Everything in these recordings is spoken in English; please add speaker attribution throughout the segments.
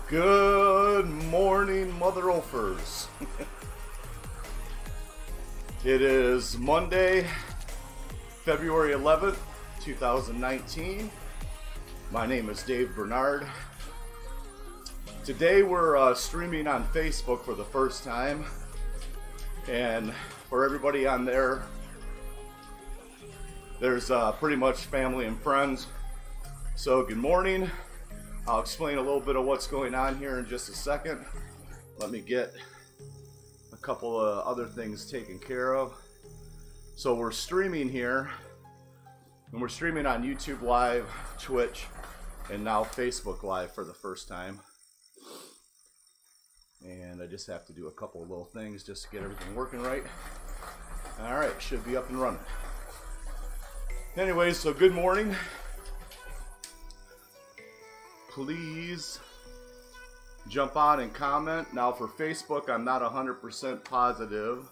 Speaker 1: Good morning, Mother Oafers. It is Monday, February 11th, 2019. My name is Dave Bernard. Today we're streaming on Facebook for the first time. And for everybody on there, there's pretty much family and friends. So good morning. I'll explain a little bit of what's going on here in just a second. Let me get a couple of other things taken care of. So we're streaming here, and we're streaming on YouTube Live, Twitch, and now Facebook Live for the first time. And I just have to do a couple of little things just to get everything working right. Alright, should be up and running. Anyways, so good morning. Please jump on and comment. Now for Facebook, I'm not 100% positive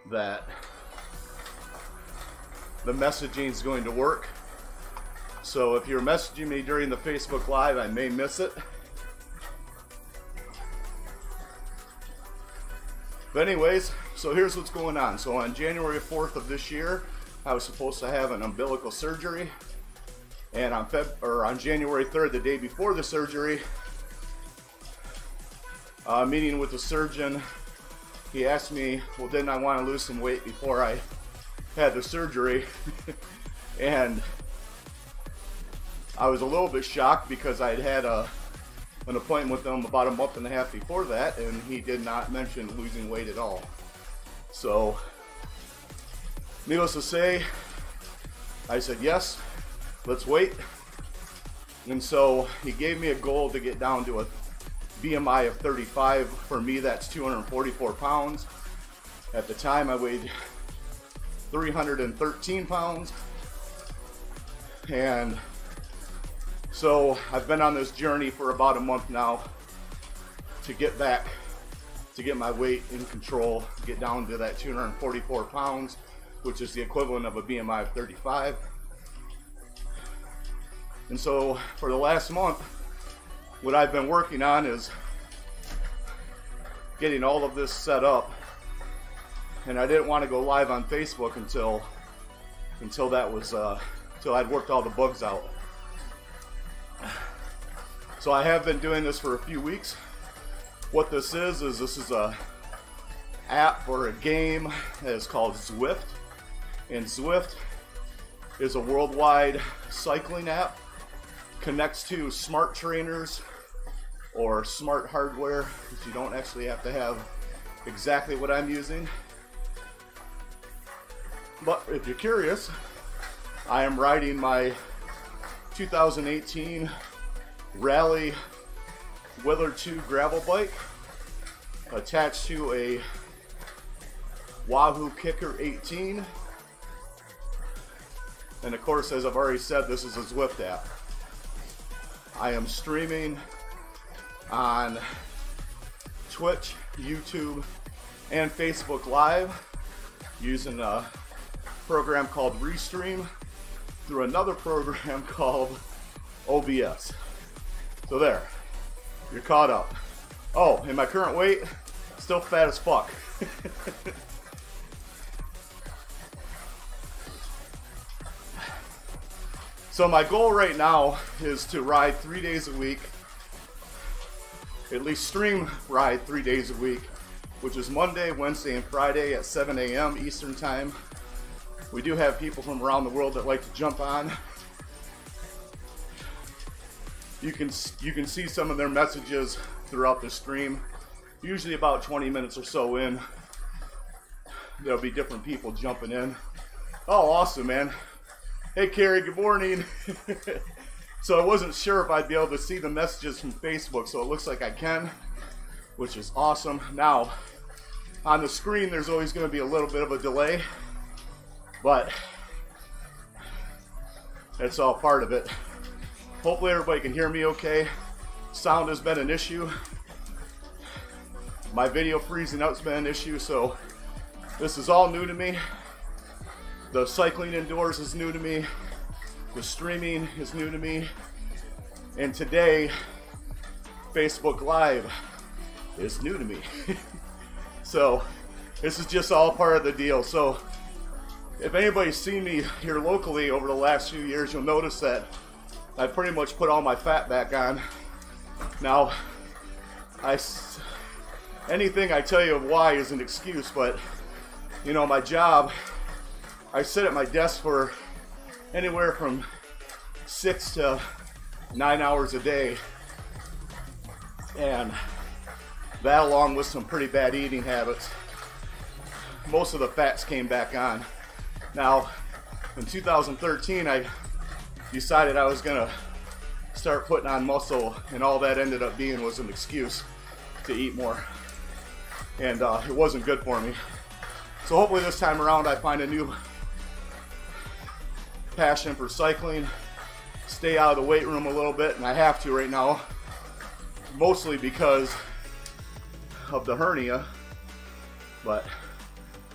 Speaker 1: that the messaging is going to work. So if you're messaging me during the Facebook Live, I may miss it. But anyways, so here's what's going on. So on January 4th of this year, I was supposed to have an umbilical surgery. And on January 3rd, the day before the surgery, meeting with the surgeon, he asked me, well, didn't I want to lose some weight before I had the surgery? And I was a little bit shocked because I'd had an appointment with him about a month and a half before that, and he did not mention losing weight at all. So, needless to say, I said yes. Let's wait. And so he gave me a goal to get down to a BMI of 35. For me, that's 244 pounds. At the time, I weighed 313 pounds. And so I've been on this journey for about a month now to get my weight in control, get down to that 244 pounds, which is the equivalent of a BMI of 35. And so for the last month, what I've been working on is getting all of this set up. And I didn't want to go live on Facebook until I'd worked all the bugs out. So I have been doing this for a few weeks. What this is a app or a game that is called Zwift. And Zwift is a worldwide cycling app. Connects to smart trainers or smart hardware, because you don't actually have to have exactly what I'm using. But if you're curious, I am riding my 2018 Raleigh Willard 2 gravel bike attached to a Wahoo Kickr 18. And of course, as I've already said, this is a Zwift app. I am streaming on Twitch, YouTube, and Facebook Live using a program called Restream through another program called OBS. So there, you're caught up. Oh, and my current weight, still fat as fuck. So my goal right now is to ride 3 days a week, at least stream ride 3 days a week, which is Monday, Wednesday, and Friday at 7 a.m. Eastern Time. We do have people from around the world that like to jump on. You can see some of their messages throughout the stream. Usually about 20 minutes or so in, there'll be different people jumping in. Oh, awesome, man. Hey Carrie, good morning. So I wasn't sure if I'd be able to see the messages from Facebook, so it looks like I can, which is awesome. Now, on the screen there's always going to be a little bit of a delay, but that's all part of it. Hopefully everybody can hear me okay. Sound has been an issue. My video freezing out's been an issue, so this is all new to me. The cycling indoors is new to me. The streaming is new to me. And today Facebook Live is new to me. So this is just all part of the deal. So if anybody's seen me here locally over the last few years, you'll notice that I pretty much put all my fat back on. Now, anything I tell you of why is an excuse, but you know, my job, I sit at my desk for anywhere from 6 to 9 hours a day, and that along with some pretty bad eating habits, most of the fats came back on. Now, in 2013, I decided I was gonna start putting on muscle, and all that ended up being was an excuse to eat more, and it wasn't good for me. So hopefully this time around I find a new passion for cycling, stay out of the weight room a little bit, and I have to right now, mostly because of the hernia, but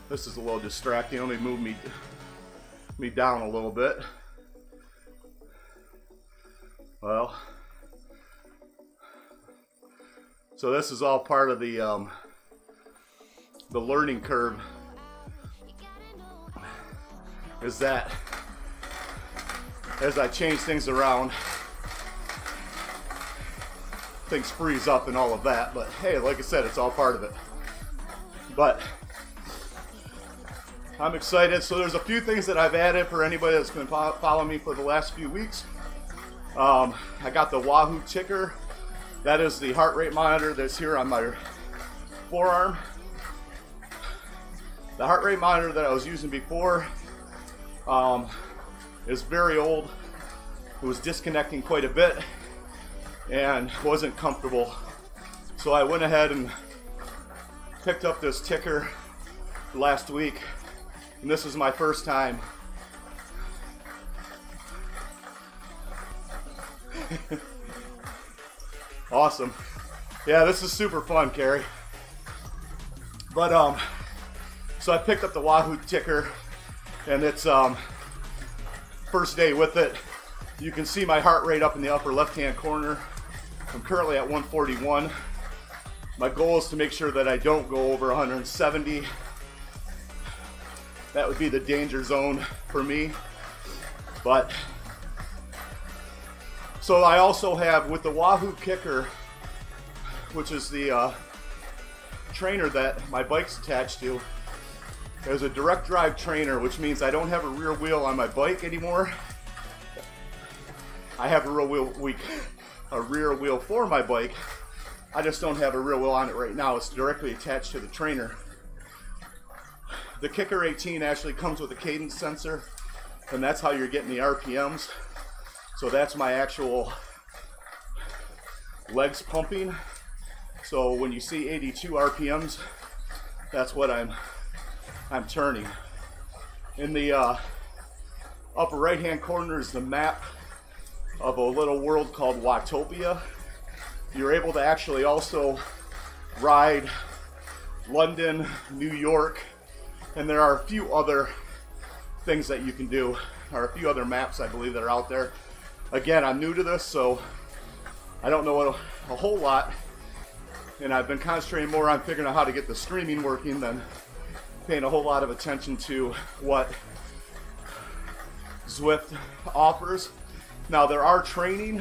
Speaker 1: this is a little distracting. Let me move me down a little bit. Well, so this is all part of the learning curve, is that as I change things around, things freeze up and all of that, but hey, like I said, it's all part of it. But I'm excited. So there's a few things that I've added for anybody that's been following me for the last few weeks. I got the Wahoo Kickr. That is the heart rate monitor that's here on my forearm. The heart rate monitor that I was using before is very old. It was disconnecting quite a bit and wasn't comfortable. So I went ahead and picked up this Kickr last week, and this is my first time. Awesome. Yeah, this is super fun, Carrie. But so I picked up the Wahoo Kickr, and it's first day with it. You can see my heart rate up in the upper left-hand corner. I'm currently at 141. My goal is to make sure that I don't go over 170. That would be the danger zone for me. But so I also have, with the Wahoo Kickr, which is the trainer that my bike's attached to, there's a direct drive trainer, which means I don't have a rear wheel on my bike anymore. I have a rear wheel for my bike. I just don't have a rear wheel on it right now. It's directly attached to the trainer. The Kickr 18 actually comes with a cadence sensor, and that's how you're getting the RPMs. So that's my actual legs pumping. So when you see 82 RPMs, that's what I'm turning. In the upper right hand corner is the map of a little world called Watopia. You're able to actually also ride London, New York, and there are a few other things that you can do, or a few other maps I believe that are out there. Again, I'm new to this, so I don't know a whole lot, and I've been concentrating more on figuring out how to get the streaming working than paying a whole lot of attention to what Zwift offers. Now, there are training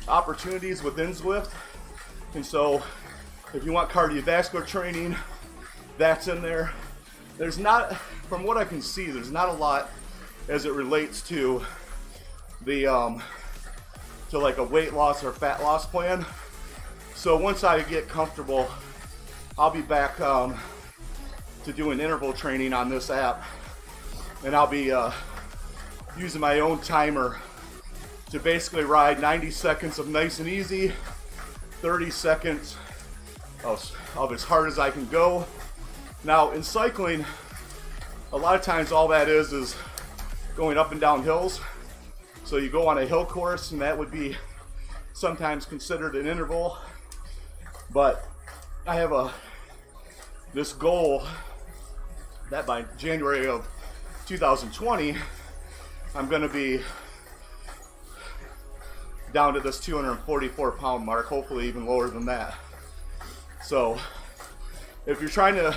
Speaker 1: opportunities within Zwift, and so if you want cardiovascular training, that's in there. There's not, from what I can see, there's not a lot as it relates to the to like a weight loss or fat loss plan. So once I get comfortable, I'll be back to doing interval training on this app, and I'll be using my own timer to basically ride 90 seconds of nice and easy, 30 seconds of as hard as I can go. Now in cycling, a lot of times all that is going up and down hills. So you go on a hill course, and that would be sometimes considered an interval. But I have this goal that by January of 2020, I'm going to be down to this 244 pound mark, hopefully even lower than that. So if you're trying to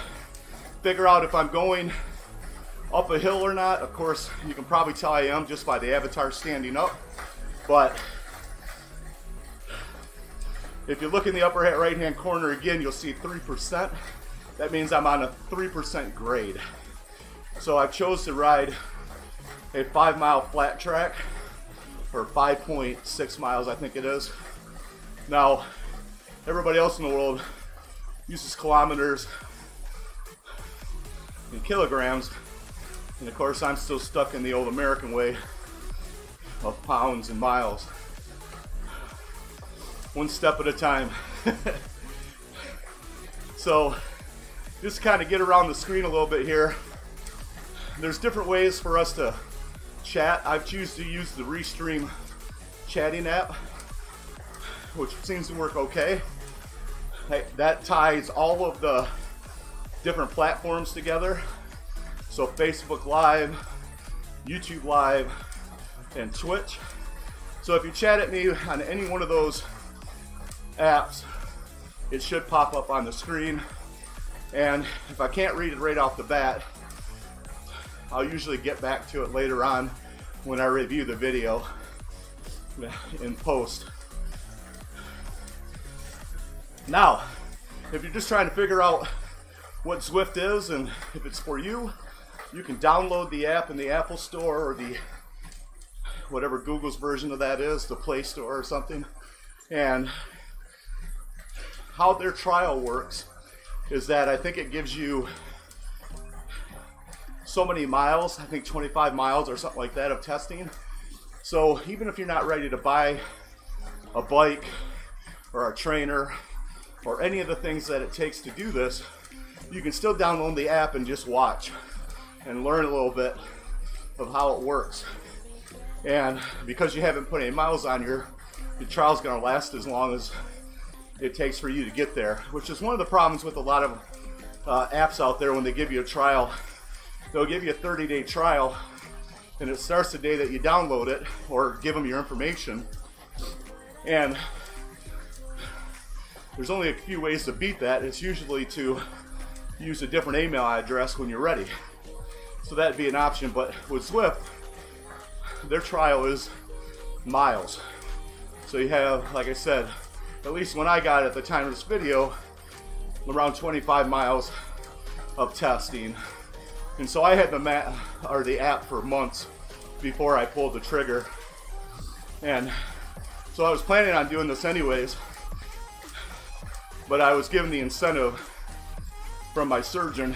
Speaker 1: figure out if I'm going up a hill or not, of course you can probably tell I am just by the avatar standing up, but if you look in the upper right hand corner again, you'll see 3%. That means I'm on a 3% grade. So I chose to ride a 5-mile flat track, or 5.6 miles I think it is. Now everybody else in the world uses kilometers and kilograms, and of course I'm still stuck in the old American way of pounds and miles. One step at a time. So just kind of get around the screen a little bit here. There's different ways for us to chat. I choose to use the Restream chatting app, which seems to work okay. That ties all of the different platforms together. So Facebook Live, YouTube Live, and Twitch. So if you chat at me on any one of those apps, it should pop up on the screen. And if I can't read it right off the bat, I'll usually get back to it later on when I review the video in post. Now, if you're just trying to figure out what Zwift is and if it's for you, you can download the app in the Apple Store or the whatever Google's version of that is, the Play Store or something. And how their trial works is that I think it gives you so many miles, I think 25 miles or something like that of testing. So even if you're not ready to buy a bike or a trainer or any of the things that it takes to do this, you can still download the app and just watch and learn a little bit of how it works. And because you haven't put any miles on your trial's going to last as long as it takes for you to get there, which is one of the problems with a lot of apps out there. When they give you a trial, they'll give you a 30-day trial, and it starts the day that you download it or give them your information. And there's only a few ways to beat that. It's usually to use a different email address when you're ready. So that'd be an option. But with Zwift, their trial is miles. So you have, like I said, at least when I got it at the time of this video, around 25 miles of testing. And so I had the app for months before I pulled the trigger. And so I was planning on doing this anyways, but I was given the incentive from my surgeon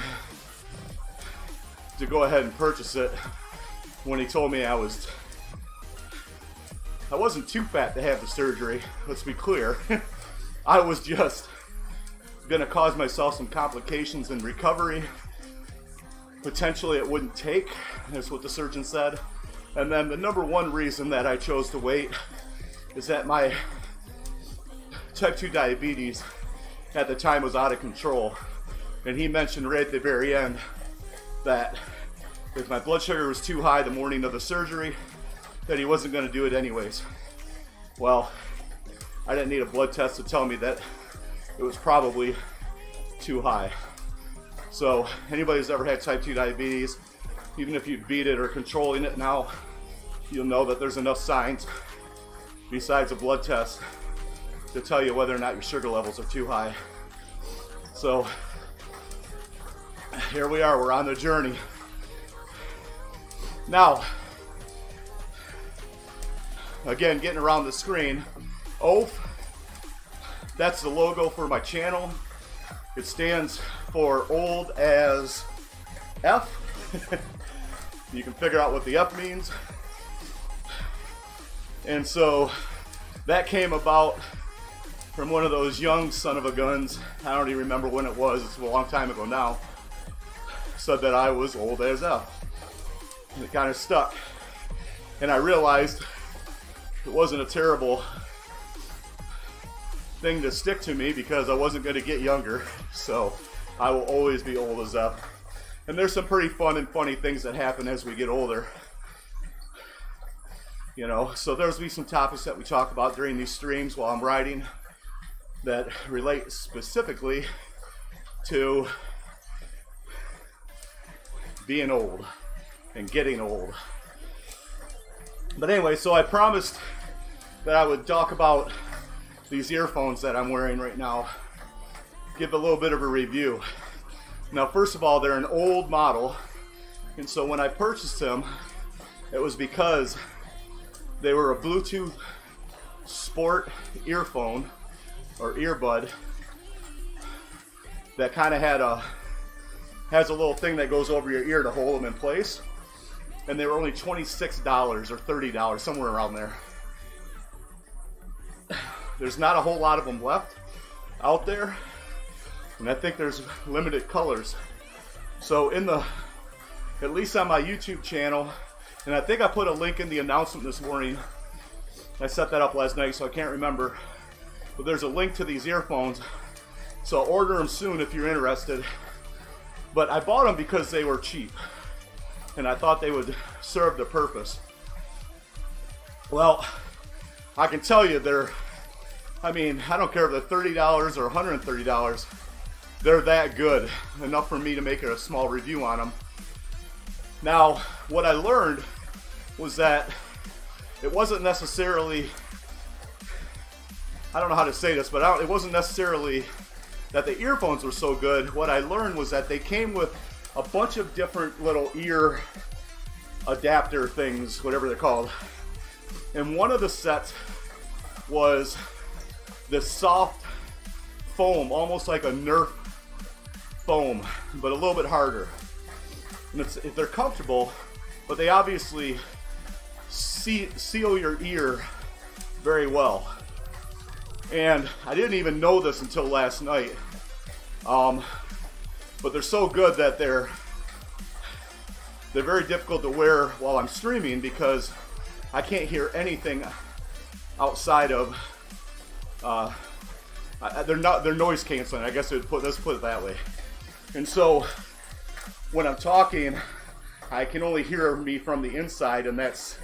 Speaker 1: to go ahead and purchase it when he told me I wasn't too fat to have the surgery, let's be clear. I was just gonna cause myself some complications in recovery. Potentially it wouldn't take, that's what the surgeon said. And then the number one reason that I chose to wait is that my type 2 diabetes at the time was out of control. And he mentioned right at the very end that if my blood sugar was too high the morning of the surgery, that he wasn't going to do it anyways. Well, I didn't need a blood test to tell me that it was probably too high. So anybody who's ever had type 2 diabetes, even if you beat it or controlling it now, you'll know that there's enough signs besides a blood test to tell you whether or not your sugar levels are too high. So here we are, we're on the journey. Now, again, getting around the screen, OAF, that's the logo for my channel. It stands for old as F. You can figure out what the F means. And so that came about from one of those young son of a guns. I don't even remember when it was, it's a long time ago now. Said that I was old as F. And it kind of stuck. And I realized it wasn't a terrible thing to stick to me because I wasn't going to get younger. So I will always be old as F. And there's some pretty fun and funny things that happen as we get older. You know, so there's be some topics that we talk about during these streams while I'm riding that relate specifically to being old and getting old. But anyway, so I promised that I would talk about these earphones that I'm wearing right now, give a little bit of a review. Now, first of all, they're an old model, and so when I purchased them, it was because they were a Bluetooth sport earphone or earbud that kind of has a little thing that goes over your ear to hold them in place, and they were only $26 or $30, somewhere around there. There's not a whole lot of them left out there, and I think there's limited colors. So at least on my YouTube channel, and I think I put a link in the announcement this morning. I set that up last night, so I can't remember. But there's a link to these earphones, so order them soon if you're interested. But I bought them because they were cheap, and I thought they would serve the purpose. Well, I can tell you I don't care if they're $30 or $130, they're that good, enough for me to make a small review on them. Now, what I learned was that it wasn't necessarily, I don't know how to say this, but it wasn't necessarily that the earphones were so good. What I learned was that they came with a bunch of different little ear adapter things, whatever they're called. And one of the sets was this soft foam, almost like a Nerf foam, but a little bit harder. And they're comfortable, but they obviously seal your ear very well. And I didn't even know this until last night. But they're so good that they're very difficult to wear while I'm streaming, because I can't hear anything outside of they're noise canceling. I guess let's put it that way. And so when I'm talking, I can only hear me from the inside, and that's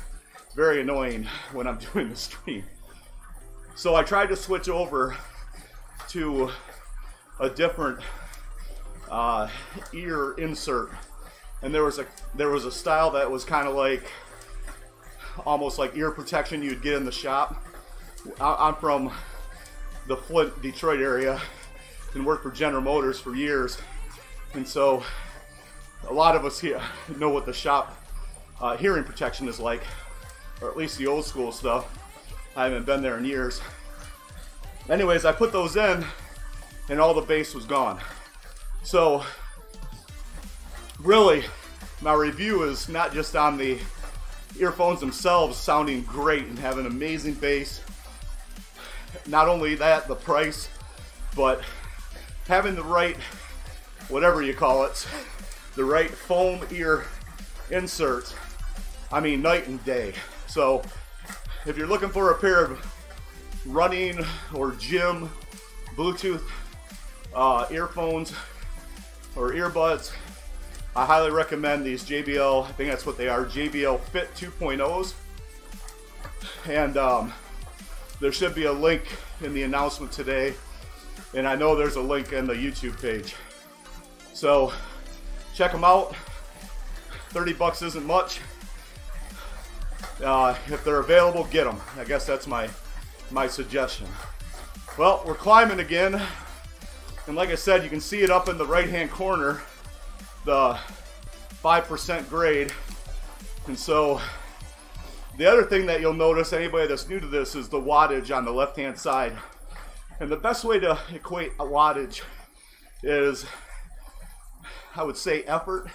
Speaker 1: very annoying when I'm doing the stream. So I tried to switch over to a different ear insert, and there was a style that was kind of like almost like ear protection you'd get in the shop. I'm from the Flint, Detroit area, and worked for General Motors for years, and so a lot of us here know what the shop hearing protection is like, or at least the old school stuff. I haven't been there in years. Anyways, I put those in, and all the bass was gone. So really, my review is not just on the earphones themselves sounding great and having amazing bass. Not only that, the price, but having the right, whatever you call it, the right foam ear insert. I mean, night and day. So if you're looking for a pair of running or gym Bluetooth earphones or earbuds, I highly recommend these JBL, I think that's what they are, JBL Fit 2.0s. And there should be a link in the announcement today, and I know there's a link in the YouTube page. So check them out. 30 bucks isn't much. If they're available, get them. I guess that's my suggestion. Well, we're climbing again, and like I said, you can see it up in the right hand corner, the 5% grade. And so the other thing that you'll notice, anybody that's new to this, is the wattage on the left hand side. And the best way to equate a wattage is, I would say, effort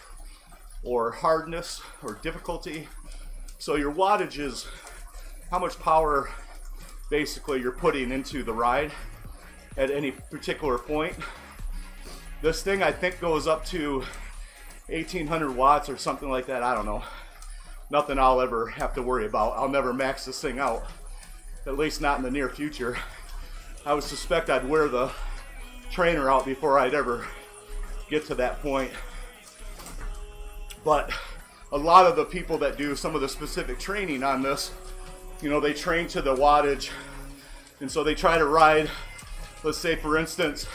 Speaker 1: or hardness or difficulty. So your wattage is how much power basically you're putting into the ride at any particular point. This thing I think goes up to 1800 watts or something like that. I don't know. Nothing I'll ever have to worry about. I'll never max this thing out, at least not in the near future. I would suspect I'd wear the trainer out before I'd ever get to that point. But a lot of the people that do some of the specific training on this you know, they train to the wattage, and so they try to ride, let's say for instance,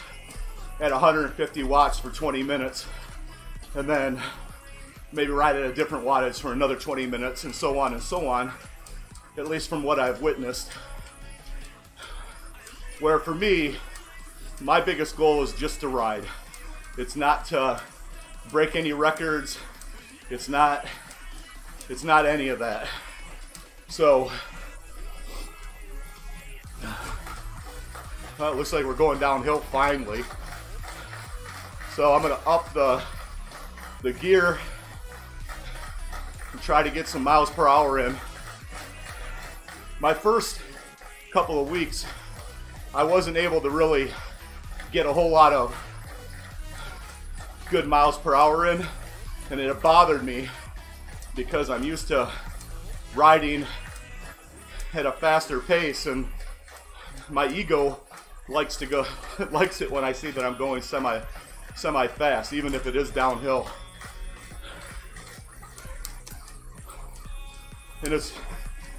Speaker 1: at 150 watts for 20 minutes, and then maybe ride at a different wattage for another 20 minutes, and so on and so on, at least from what I've witnessed. Where for me, my biggest goal is just to ride. It's not to break any records. It's not any of that. So, well, it looks like we're going downhill finally. So I'm gonna up the gear and try to get some miles per hour in. My first couple of weeks, I wasn't able to really get a whole lot of good miles per hour in, and it bothered me because I'm used to riding at a faster pace, and my ego likes to go likes it when I see that I'm going semi fast, even if it is downhill. And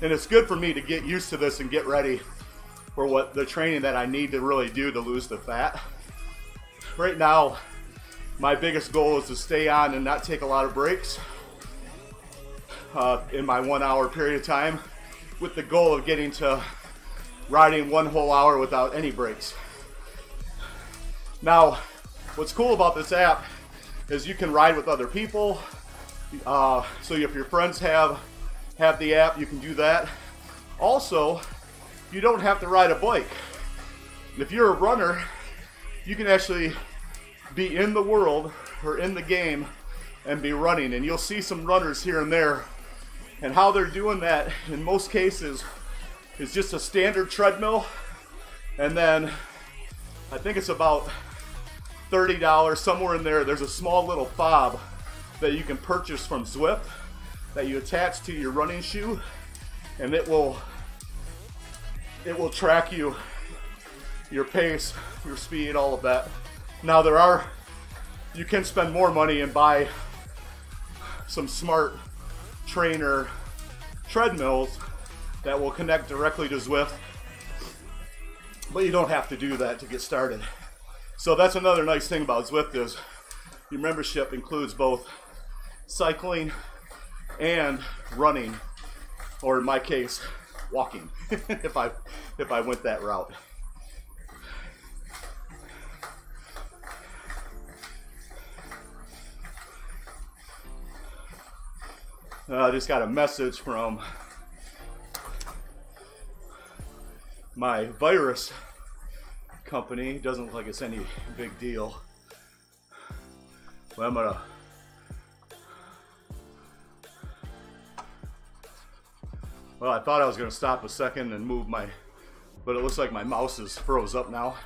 Speaker 1: it's good for me to get used to this and get ready for what the training that I need to really do to lose the fat. Right now, my biggest goal is to stay on and not take a lot of breaks in my 1 hour period of time, with the goal of getting to riding 1 whole hour without any breaks. Now, what's cool about this app is you can ride with other people. So if your friends have the app, you can do that. Also, you don't have to ride a bike. If you're a runner, you can actually be in the world or in the game and be running, and you'll see some runners here and there, and how they're doing that in most cases is just a standard treadmill, and then I think it's about $30 somewhere in there. There's a small little fob that you can purchase from Zwift that you attach to your running shoe, and it will track you, your pace, your speed, all of that. Now you can spend more money and buy some smart trainer treadmills that will connect directly to Zwift, but you don't have to do that to get started. So that's another nice thing about Zwift, is your membership includes both cycling and running, or in my case, walking, if I went that route. I just got a message from my virus company. Doesn't look like it's any big deal. But well, I thought I was going to stop a second and move but it looks like my mouse is froze up now.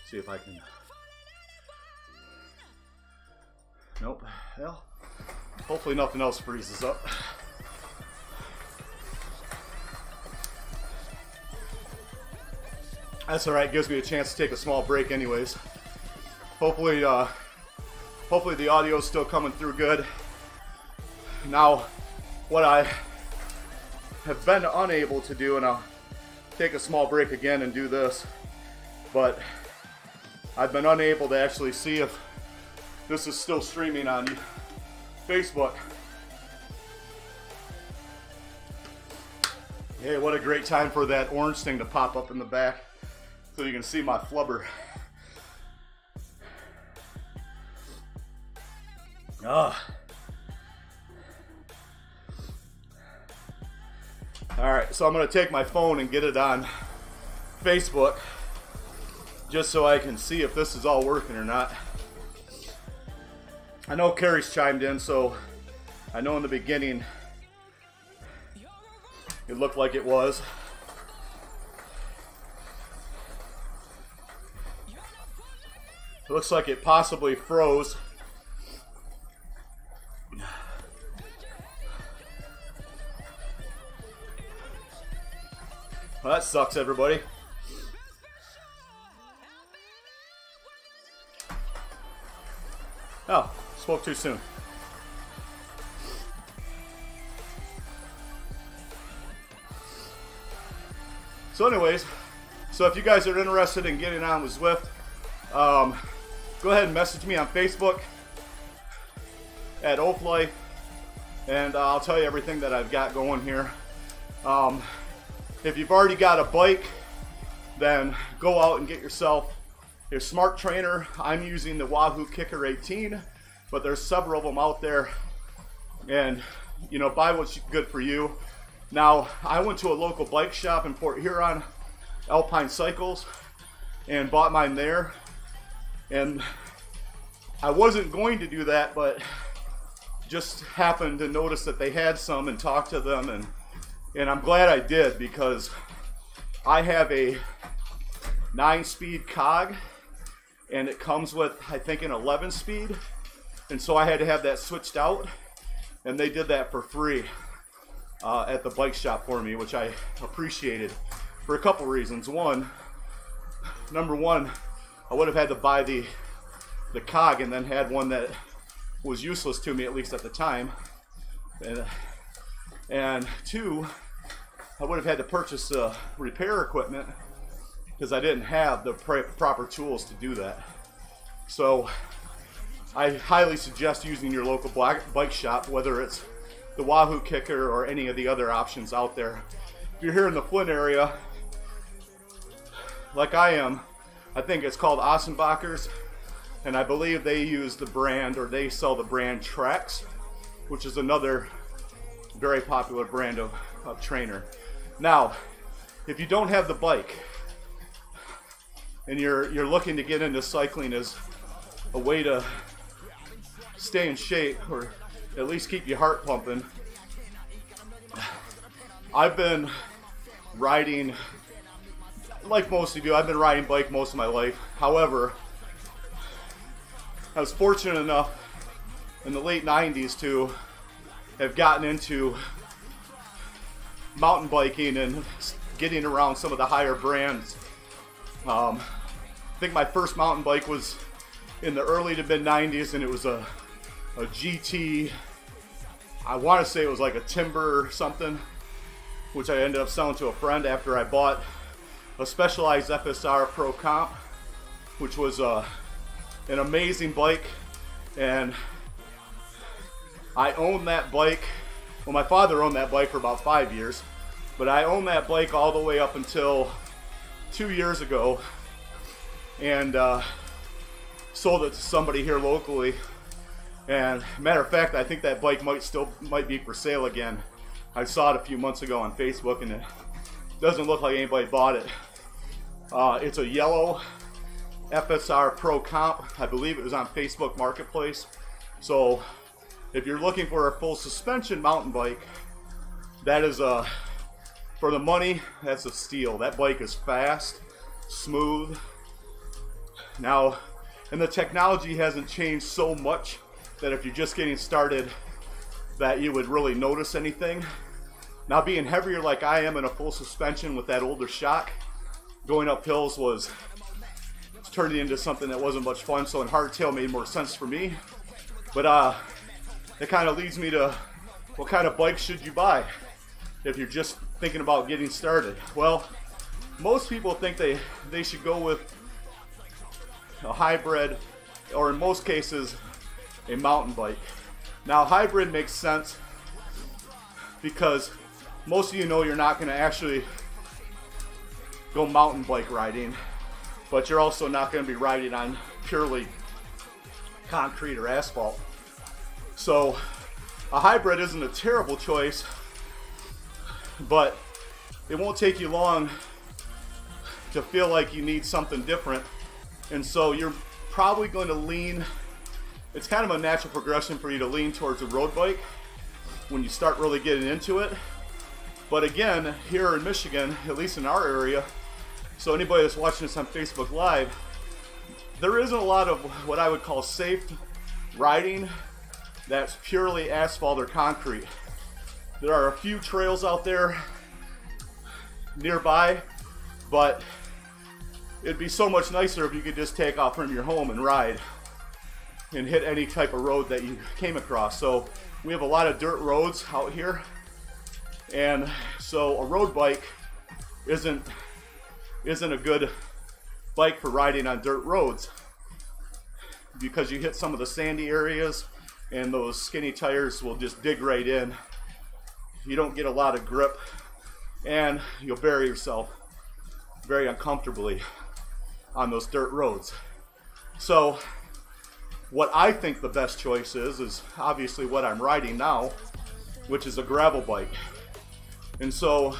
Speaker 1: See if I can. Nope. Well, hopefully nothing else freezes up. That's alright, gives me a chance to take a small break anyways. Hopefully the audio is still coming through good. Now, what I have been unable to do, and I'll take a small break again and do this, but I've been unable to actually see if this is still streaming on Facebook. Hey, what a great time for that orange thing to pop up in the back so you can see my flubber. Alright, so I'm going to take my phone and get it on Facebook just so I can see if this is all working or not. I know Carrie's chimed in, so I know in the beginning it looked like it was. It looks like it possibly froze. Well, that sucks, everybody. Oh, spoke too soon. So anyways, so if you guys are interested in getting on with Zwift, go ahead and message me on Facebook at Oaflife, and I'll tell you everything that I've got going here. If you've already got a bike, then go out and get yourself a smart trainer. I'm using the Wahoo Kickr 18, but there's several of them out there, and you know, buy what's good for you. Now, I went to a local bike shop in Port Huron, Alpine Cycles, and bought mine there. And I wasn't going to do that, but just happened to notice that they had some and talked to them, and I'm glad I did, because I have a 9-speed cog, and it comes with, I think, an 11-speed, and so I had to have that switched out, and they did that for free at the bike shop for me, which I appreciated for a couple reasons. Number one, I would have had to buy the cog and then had one that was useless to me, at least at the time, and two, I would have had to purchase repair equipment because I didn't have the proper tools to do that. So I highly suggest using your local bike shop, whether it's the Wahoo Kickr or any of the other options out there. If you're here in the Flint area, like I am, I think it's called Ossenbacher's, and I believe they use the brand, or they sell the brand Trax, which is another very popular brand of trainer. Now, if you don't have the bike, and you're looking to get into cycling as a way to stay in shape, or at least keep your heart pumping, I've been riding, like most of you, I've been riding bike most of my life. However, I was fortunate enough in the late 90s to have gotten into mountain biking and getting around some of the higher brands. I think my first mountain bike was in the early to mid 90s, and it was a GT, I want to say it was like a Timber or something, which I ended up selling to a friend after I bought a Specialized FSR Pro Comp, which was an amazing bike. And I owned that bike, well, my father owned that bike for about 5 years, but I owned that bike all the way up until 2 years ago, and sold it to somebody here locally. And matter of fact, I think that bike might be for sale again. I saw it a few months ago on Facebook, and it doesn't look like anybody bought it. It's a yellow FSR Pro Comp. I believe it was on Facebook Marketplace. So if you're looking for a full suspension mountain bike, that is for the money, that's a steal. That bike is fast, smooth. Now, and the technology hasn't changed so much that if you're just getting started, that you would really notice anything. Now, being heavier like I am in a full suspension with that older shock, going up hills was turning into something that wasn't much fun, so in hardtail made more sense for me. But it kind of leads me to, what kind of bike should you buy if you're just thinking about getting started? Well, most people think they should go with a hybrid, or in most cases, a mountain bike. Now, hybrid makes sense because most of you know you're not going to actually go mountain bike riding, but you're also not going to be riding on purely concrete or asphalt. So a hybrid isn't a terrible choice, but it won't take you long to feel like you need something different, and so you're probably going to lean, it's kind of a natural progression for you to lean towards a road bike when you start really getting into it. But again, here in Michigan, at least in our area, so anybody that's watching this on Facebook Live, there isn't a lot of what I would call safe riding that's purely asphalt or concrete. There are a few trails out there nearby, but it'd be so much nicer if you could just take off from your home and ride and hit any type of road that you came across. So we have a lot of dirt roads out here, and so a road bike isn't isn't a good bike for riding on dirt roads, because you hit some of the sandy areas and those skinny tires will just dig right in. You don't get a lot of grip and you'll bury yourself very uncomfortably on those dirt roads. So what I think the best choice is obviously what I'm riding now, which is a gravel bike. And so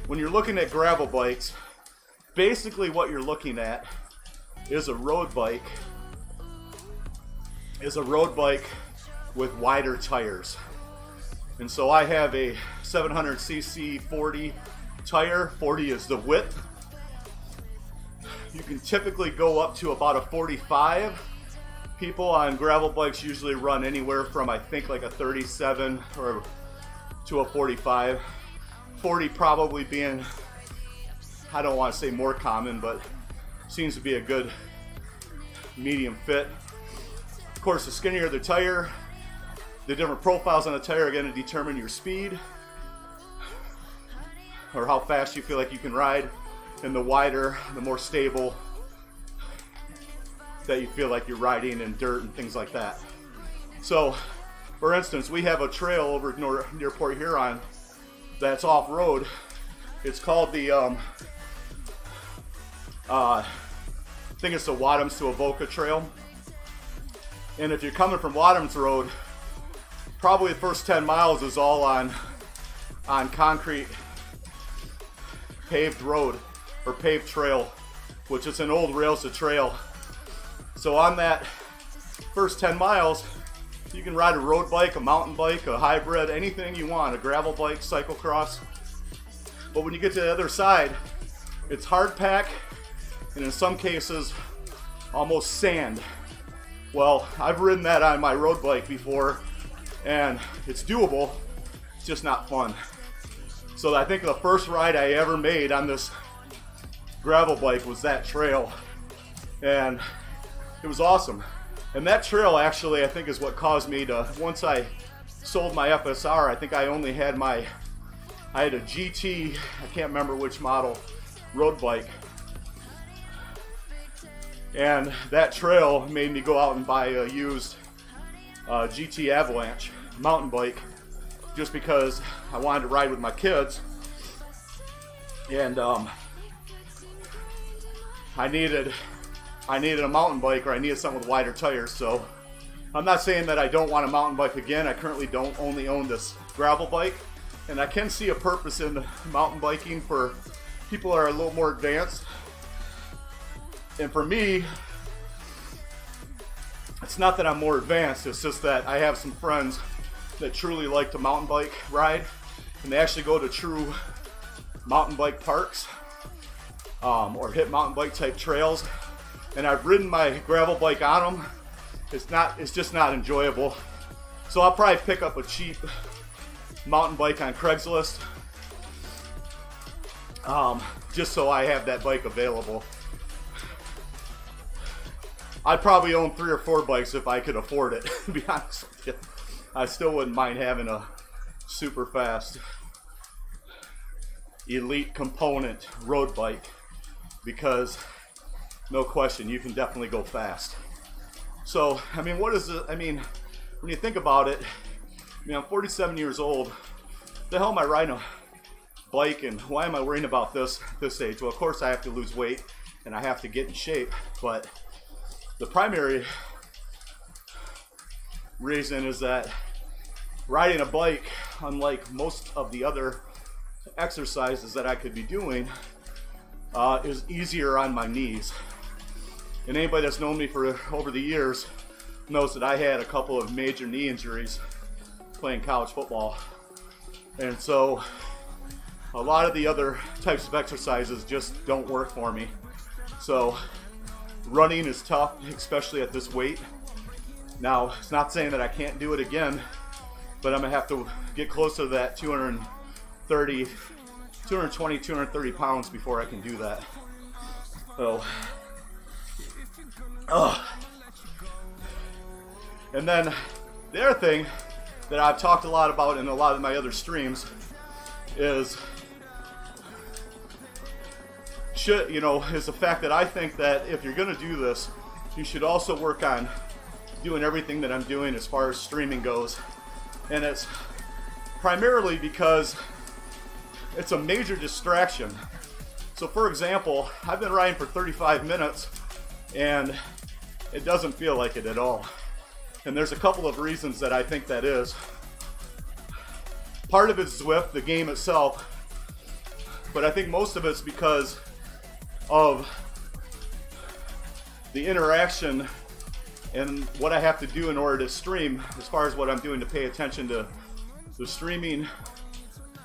Speaker 1: when you're looking at gravel bikes, basically what you're looking at is a road bike with wider tires. And so I have a 700cc 40 tire. 40 is the width. You can typically go up to about a 45. People on gravel bikes usually run anywhere from, I think, like a 37 or to a 45. 40 probably being, I don't want to say more common, but seems to be a good medium fit. Of course, the skinnier the tire, the different profiles on the tire are going to determine your speed or how fast you feel like you can ride, and the wider, the more stable that you feel like you're riding in dirt and things like that. So, for instance, we have a trail over near Port Huron that's off-road. It's called the, I think it's the Wadhams to Avoca Trail. And if you're coming from Wadhams Road, probably the first 10 miles is all on concrete paved road or paved trail, which is an old rails to trail. So on that first 10 miles, you can ride a road bike, a mountain bike, a hybrid, anything you want, a gravel bike, cyclocross. But when you get to the other side, it's hard pack, and in some cases, almost sand. Well, I've ridden that on my road bike before, and it's doable, it's just not fun. So I think the first ride I ever made on this gravel bike was that trail, and it was awesome. And that trail actually, I think, is what caused me to, once I sold my FSR, I think I only had I had a GT, I can't remember which model, road bike. And that trail made me go out and buy a used GT Avalanche mountain bike, just because I wanted to ride with my kids, and I needed a mountain bike, or I needed something with wider tires. So I'm not saying that I don't want a mountain bike again. I currently only own this gravel bike, and I can see a purpose in mountain biking for people that are a little more advanced. And for me, it's not that I'm more advanced, it's just that I have some friends that truly like to mountain bike ride, and they actually go to true mountain bike parks or hit mountain bike type trails. And I've ridden my gravel bike on them. It's just not enjoyable. So I'll probably pick up a cheap mountain bike on Craigslist, just so I have that bike available. I'd probably own 3 or 4 bikes if I could afford it, to be honest with you. I still wouldn't mind having a super fast elite component road bike, because no question, you can definitely go fast. So, I mean, what is it? I mean, when you think about it, I mean, I'm 47 years old. The hell am I riding a bike, and why am I worrying about this age? Well, of course I have to lose weight and I have to get in shape, but the primary reason is that riding a bike, unlike most of the other exercises that I could be doing, is easier on my knees. And anybody that's known me for over the years knows that I had a couple of major knee injuries playing college football. And so a lot of the other types of exercises just don't work for me. So running is tough, especially at this weight. Now, it's not saying that I can't do it again, but I'm gonna have to get closer to that 220, 230 pounds before I can do that. So, and then the other thing that I've talked a lot about in a lot of my other streams is should, is the fact that I think that if you're going to do this, you should also work on doing everything that I'm doing as far as streaming goes. And it's primarily because it's a major distraction. So for example, I've been riding for 35 minutes and it doesn't feel like it at all. And there's a couple of reasons that I think that is. Part of it's Zwift, the game itself, but I think most of it's because of the interaction and what I have to do in order to stream, as far as what I'm doing to pay attention to the streaming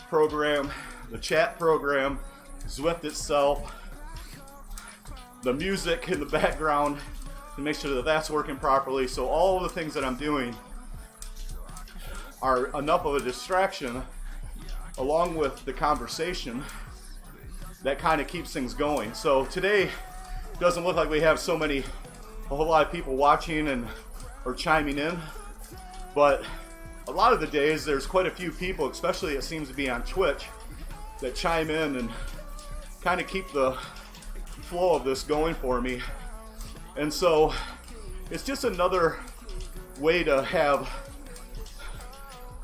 Speaker 1: program, the chat program, Zwift itself, the music in the background, to make sure that that's working properly. So all of the things that I'm doing are enough of a distraction, along with the conversation, that kind of keeps things going. So today it doesn't look like we have a whole lot of people watching or chiming in, but a lot of the days there's quite a few people, especially it seems to be on Twitch, that chime in and kind of keep the flow of this going for me. And so it's just another way to have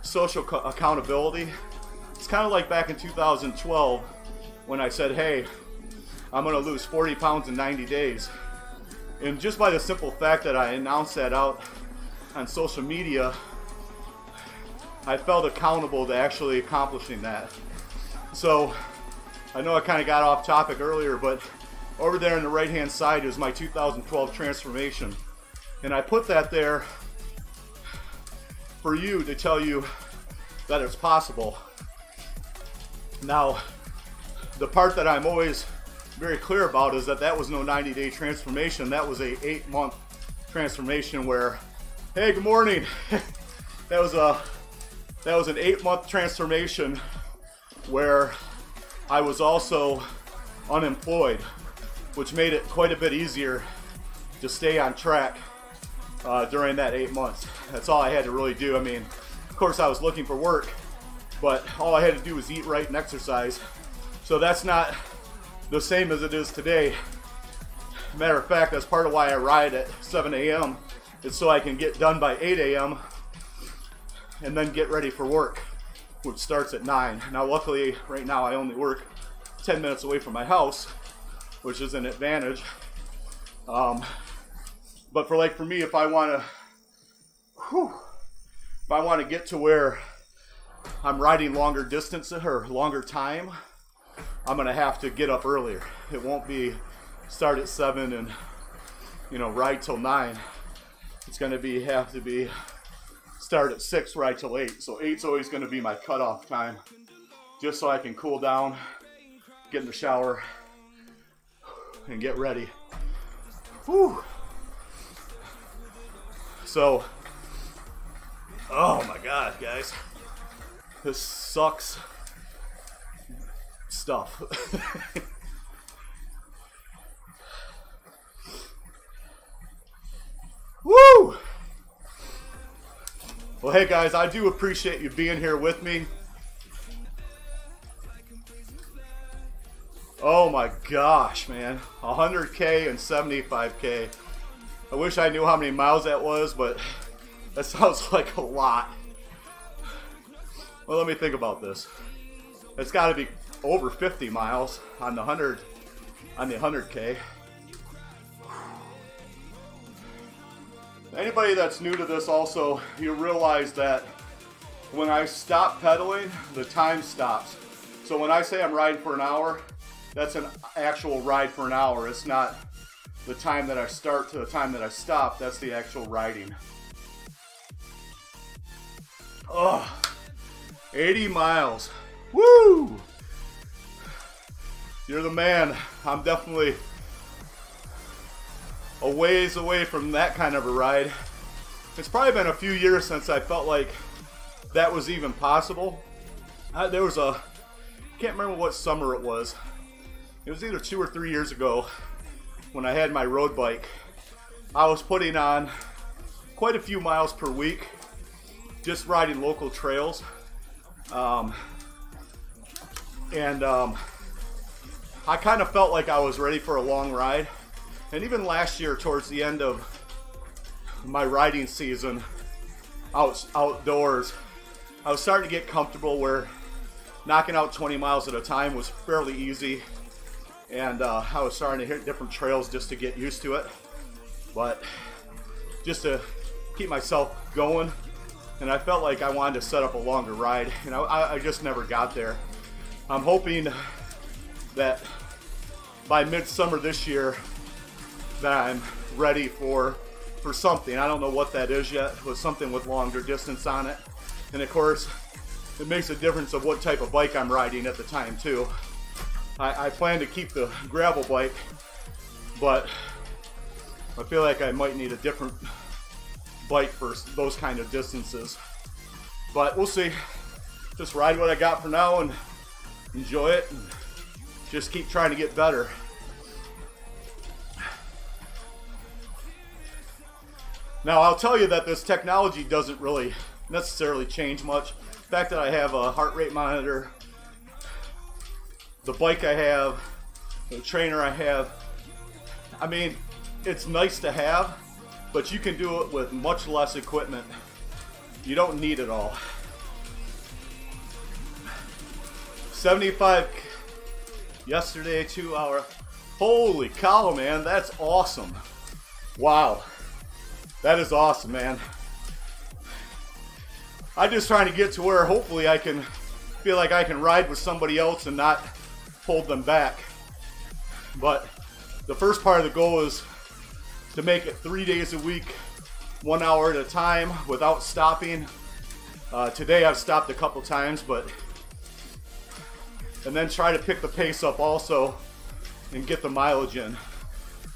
Speaker 1: social accountability. It's kind of like back in 2012 when I said, hey, I'm going to lose 40 pounds in 90 days. And just by the simple fact that I announced that out on social media, I felt accountable to actually accomplishing that. So I know I kind of got off topic earlier, but over there on the right hand side is my 2012 transformation. And I put that there for you to tell you that it's possible. Now, the part that I'm always very clear about is that that was no 90-day transformation. That was a 8-month transformation where, hey, good morning. that was an 8-month transformation where I was also unemployed, which made it quite a bit easier to stay on track during that 8 months. That's all I had to really do. I mean, of course I was looking for work, but all I had to do was eat right and exercise. So that's not the same as it is today. Matter of fact, that's part of why I ride at 7 a.m. It's so I can get done by 8 a.m. and then get ready for work, which starts at 9. Now luckily right now I only work 10 minutes away from my house, which is an advantage. But for me, if I want to get to where I'm riding longer distances or longer time, I'm gonna have to get up earlier. It won't be start at 7 and ride till 9. It's gonna have to be start at 6, ride till 8. So 8's always gonna be my cutoff time, just so I can cool down, get in the shower, and get ready. Whew. So, oh my God, guys, this sucks stuff. Woo! Well, hey guys, I do appreciate you being here with me. Oh my gosh, man, 100K and 75K. I wish I knew how many miles that was, but that sounds like a lot. Well, let me think about this. It's got to be over 50 miles on the 100K. Anybody that's new to this also, you realize that when I stop pedaling, the time stops. So when I say I'm riding for an hour, that's an actual ride for an hour. It's not the time that I start to the time that I stop. That's the actual riding. Oh, 80 miles. Woo! You're the man. I'm definitely a ways away from that kind of a ride. It's probably been a few years since I felt like that was even possible. There was I can't remember what summer it was. It was either 2 or 3 years ago when I had my road bike. I was putting on quite a few miles per week, just riding local trails. I kind of felt like I was ready for a long ride. And even last year, towards the end of my riding season outdoors, I was starting to get comfortable where knocking out 20 miles at a time was fairly easy. And I was starting to hit different trails just to get used to it. But just to keep myself going. And I felt like I wanted to set up a longer ride. And I just never got there. I'm hoping that by midsummer this year that I'm ready for something. I don't know what that is yet, but something with longer distance on it. And of course, it makes a difference of what type of bike I'm riding at the time too. I plan to keep the gravel bike, but I feel like I might need a different bike for those kind of distances. But we'll see. Just ride what I got for now and enjoy it and just keep trying to get better. Now I'll tell you that this technology doesn't really necessarily change much. The fact that I have a heart rate monitor, the bike I have, the trainer I have, I mean, it's nice to have, but you can do it with much less equipment. You don't need it all. 75 yesterday, 2 hour. Holy cow, man, that's awesome. Wow. That is awesome, man. I'm just trying to get to where hopefully I can feel like I can ride with somebody else and not hold them back. But the first part of the goal is to make it 3 days a week, 1 hour at a time without stopping. Today I've stopped a couple times, and then try to pick the pace up also and get the mileage in.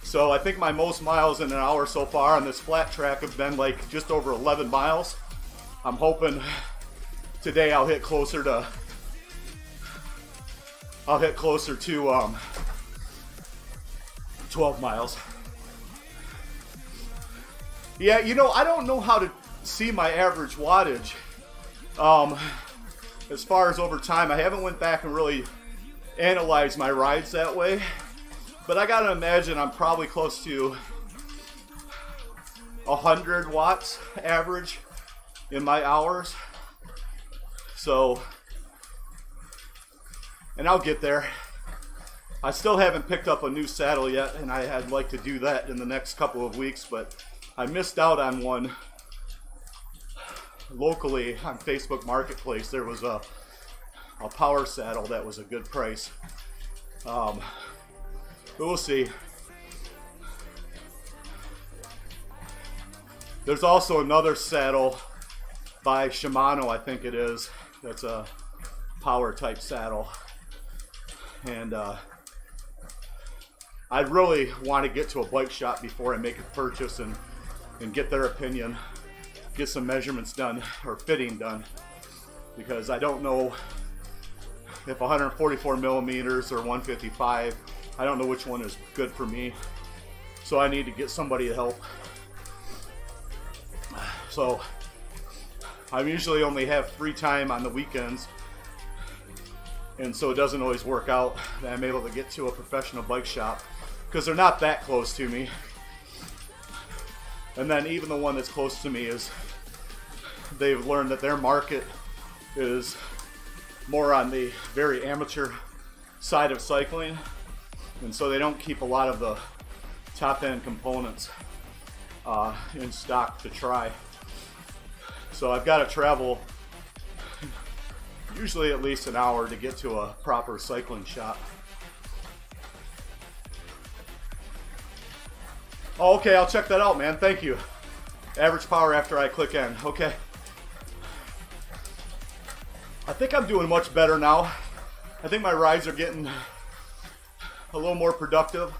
Speaker 1: So I think my most miles in an hour so far on this flat track have been like just over 11 miles. I'm hoping today I'll hit closer to 12 miles. Yeah, you know, I don't know how to see my average wattage as far as over time. I haven't went back and really analyzed my rides that way, but I gotta imagine I'm probably close to 100 watts average in my hours. So, and I'll get there. I still haven't picked up a new saddle yet, and I'd like to do that in the next couple of weeks, but I missed out on one locally on Facebook Marketplace. There was a power saddle that was a good price. But we'll see. There's also another saddle by Shimano, I think it is. That's a power type saddle. And I really want to get to a bike shop before I make a purchase and get their opinion, get some measurements done or fitting done, because I don't know if 144 millimeters or 155, I don't know which one is good for me. So I need to get somebody to help. So I usually only have free time on the weekends, and so it doesn't always work out that I'm able to get to a professional bike shop because they're not that close to me. And then even the one that's close to me is, they've learned that their market is more on the very amateur side of cycling, and so they don't keep a lot of the top end components in stock to try. So I've got to travel usually at least an hour to get to a proper cycling shop. Oh, okay, I'll check that out, man. Thank you. Average power after I click in. Okay. I think I'm doing much better now. I think my rides are getting a little more productive.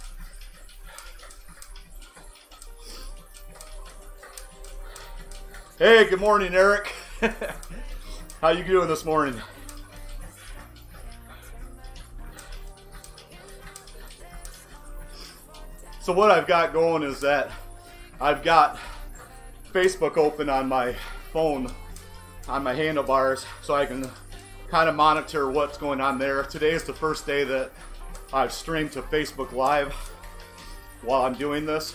Speaker 1: Hey, good morning, Eric. How you doing this morning? So what I've got going is that I've got Facebook open on my phone, on my handlebars, so I can kind of monitor what's going on there. Today is the first day that I've streamed to Facebook Live while I'm doing this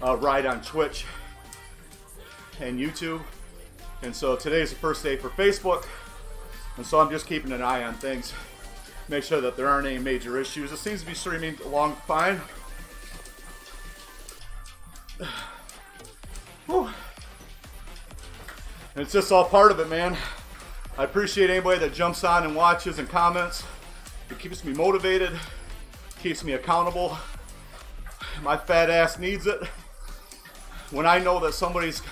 Speaker 1: ride on Twitch and YouTube. And so today's the first day for Facebook. And so I'm just keeping an eye on things. Make sure that there aren't any major issues. It seems to be streaming along fine. Whew. And it's just all part of it, man. I appreciate anybody that jumps on and watches and comments. It keeps me motivated, keeps me accountable. My fat ass needs it. When I know that somebody's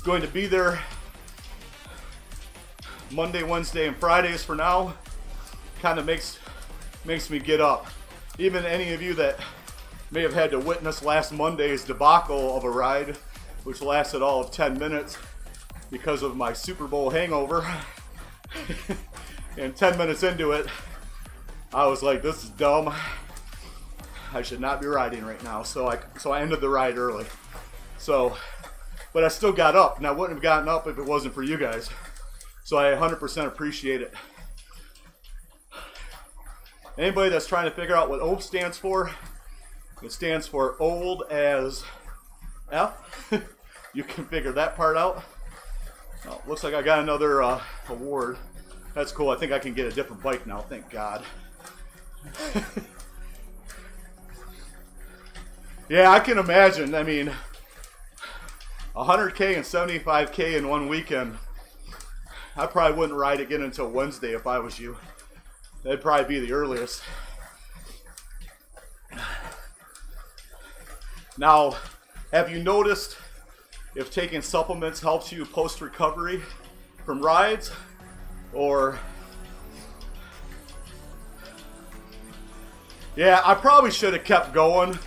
Speaker 1: going to be there Monday, Wednesday, and Fridays for now, kind of makes me get up. Even any of you that may have had to witness last Monday's debacle of a ride, which lasted all of 10 minutes because of my Super Bowl hangover. And 10 minutes into it, I was like, this is dumb. I should not be riding right now. So I ended the ride early. So, but I still got up, and I wouldn't have gotten up if it wasn't for you guys. So I 100% appreciate it. Anybody that's trying to figure out what OAF stands for, it stands for old as F. You can figure that part out. Oh, looks like I got another award. That's cool. I think I can get a different bike now, thank God. Yeah, I can imagine. I mean, 100K and 75K in one weekend. I probably wouldn't ride again until Wednesday if I was you. That'd probably be the earliest. Now, have you noticed if taking supplements helps you post-recovery from rides? Or, yeah, I probably should have kept going,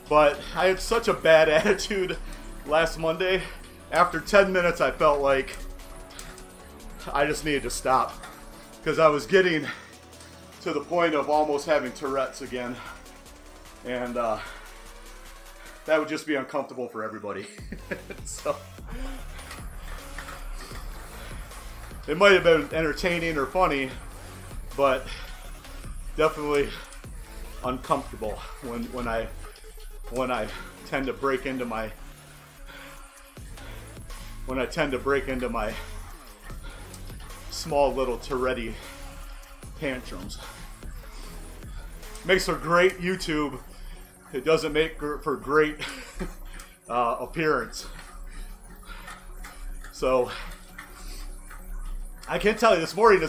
Speaker 1: but I had such a bad attitude last Monday. After 10 minutes, I felt like I just needed to stop, because I was getting to the point of almost having Tourette's again, and that would just be uncomfortable for everybody. So it might have been entertaining or funny, but definitely uncomfortable when I tend to break into my small little Tourette tantrums. Makes for great YouTube. It doesn't make for great appearance. So I can tell you this morning,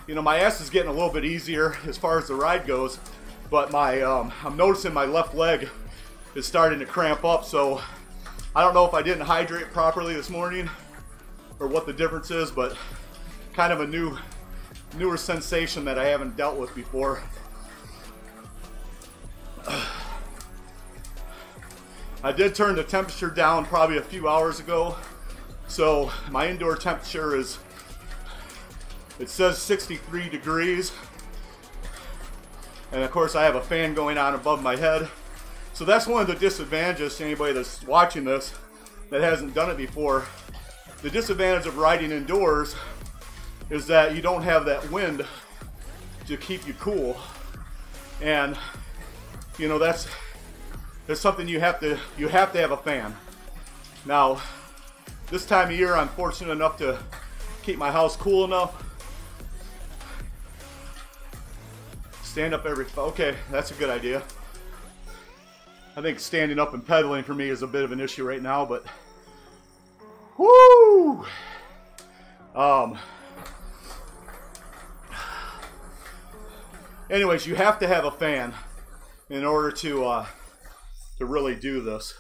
Speaker 1: my ass is getting a little bit easier as far as the ride goes, but I'm noticing my left leg is starting to cramp up. So I don't know if I didn't hydrate properly this morning or what the difference is, but kind of a newer sensation that I haven't dealt with before. I did turn the temperature down probably a few hours ago, so my indoor temperature is, it says 63 degrees, and of course I have a fan going on above my head. So that's one of the disadvantages to anybody that's watching this that hasn't done it before. The disadvantage of riding indoors is that you don't have that wind to keep you cool, and that's something you have to have a fan. Now, this time of year I'm fortunate enough to keep my house cool enough. Stand up okay, that's a good idea. I think standing up and pedaling for me is a bit of an issue right now, but whoo! Anyways, you have to have a fan in order to really do this.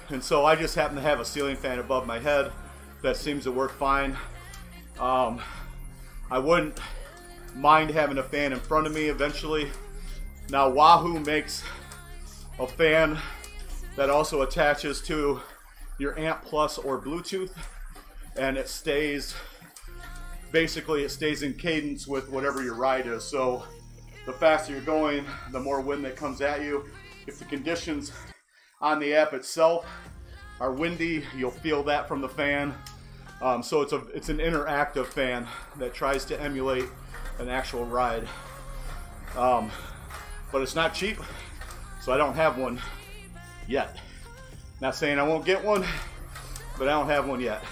Speaker 1: And so I just happen to have a ceiling fan above my head that seems to work fine. I wouldn't mind having a fan in front of me eventually. Now, Wahoo makes a fan that also attaches to your Amp Plus or Bluetooth, and it stays in cadence with whatever your ride is. So the faster you're going, the more wind that comes at you. If the conditions on the app itself are windy, you'll feel that from the fan. So it's an interactive fan that tries to emulate an actual ride. But it's not cheap, so I don't have one yet. Not saying I won't get one, but I don't have one yet.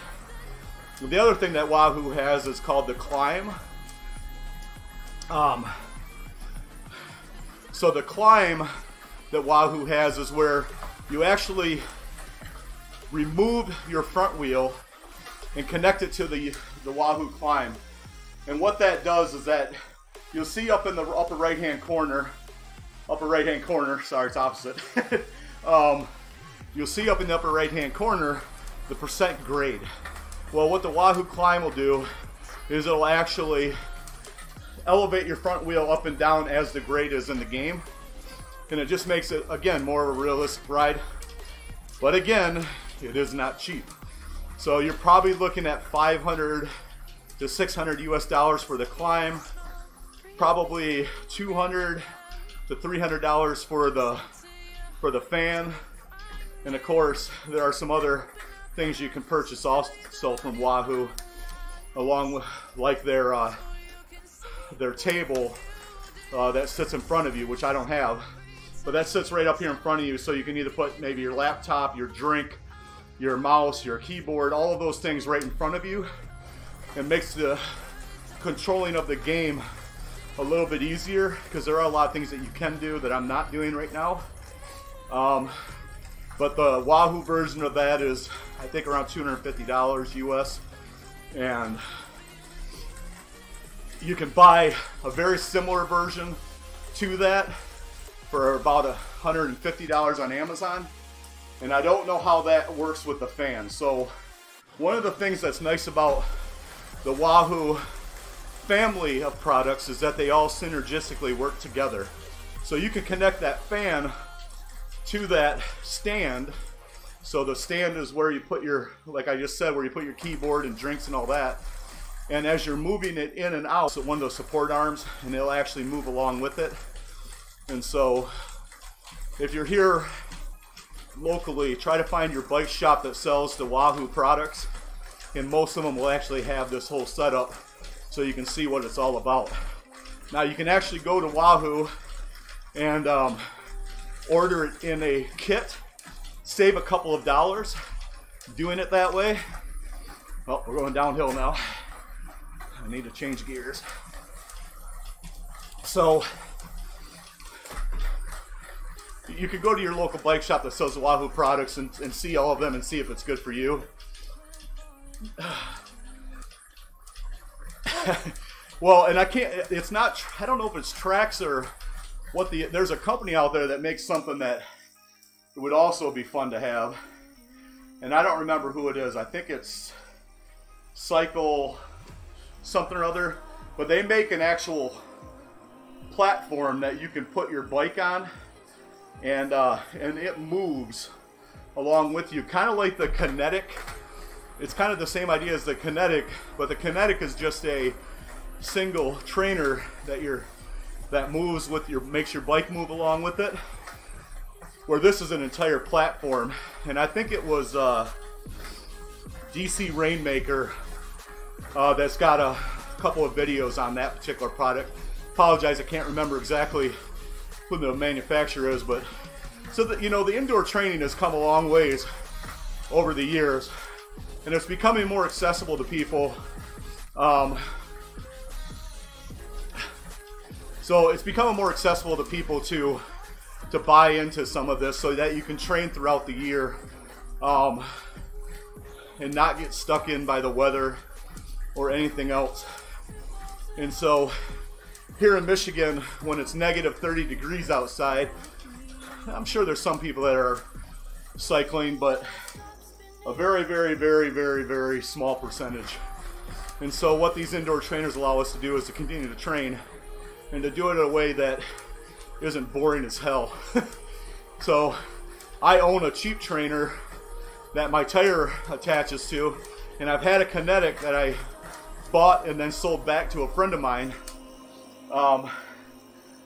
Speaker 1: The other thing that Wahoo has is called the Climb. So the Climb that Wahoo has is where you actually remove your front wheel and connect it to the Wahoo Climb. And what that does is that you'll see up in the upper right hand corner, sorry, it's opposite. You'll see up in the upper right hand corner the percent grade. Well, what the Wahoo Climb will do is it'll actually elevate your front wheel up and down as the grade is in the game. And it just makes it, again, more of a realistic ride. But again, it is not cheap. So you're probably looking at $500 to $600 US for the Climb. Probably $200 to $300 for the fan. And of course, there are some other things you can purchase also from Wahoo, along with like their table that sits in front of you, which I don't have, but that sits right up here in front of you, so you can either put maybe your laptop, your drink, your mouse, your keyboard, all of those things right in front of you. It makes the controlling of the game a little bit easier, because there are a lot of things that you can do that I'm not doing right now. But the Wahoo version of that is, I think, around $250 US. And you can buy a very similar version to that for about $150 on Amazon. And I don't know how that works with the fan. So one of the things that's nice about the Wahoo family of products is that they all synergistically work together. So you can connect that fan to that stand. So the stand is where you put your, like I just said, where you put your keyboard and drinks and all that. And as you're moving it in and out, so one of those support arms, and it'll actually move along with it. And so if you're here locally, try to find your bike shop that sells the Wahoo products, and most of them will actually have this whole setup so you can see what it's all about. Now you can actually go to Wahoo and order it in a kit, save a couple of dollars doing it that way. Well, we're going downhill now. I need to change gears. So you could go to your local bike shop that sells the Wahoo products and see all of them and see if it's good for you. Well, and I can't, it's not, I don't know if it's Trax or what there's a company out there that makes something that would also be fun to have. And I don't remember who it is. I think it's Cycle something or other. But they make an actual platform that you can put your bike on. And it moves along with you. Kind of like the Kinetic. It's kind of the same idea as the Kinetic. But the Kinetic is just a single trainer that moves with makes your bike move along with it, where this is an entire platform. And I think it was DC Rainmaker that's got a couple of videos on that particular product. Apologize, I can't remember exactly who the manufacturer is, but so that, you know, the indoor training has come a long ways over the years, and it's becoming more accessible to people. So it's becoming more accessible to people to buy into some of this, so that you can train throughout the year and not get stuck in by the weather or anything else. And so here in Michigan, when it's negative 30 degrees outside, I'm sure there's some people that are cycling, but a very, very, very, very, very small percentage. And so what these indoor trainers allow us to do is to continue to train, and to do it in a way that isn't boring as hell. So I own a cheap trainer that my tire attaches to, and I've had a Kinetic that I bought and then sold back to a friend of mine.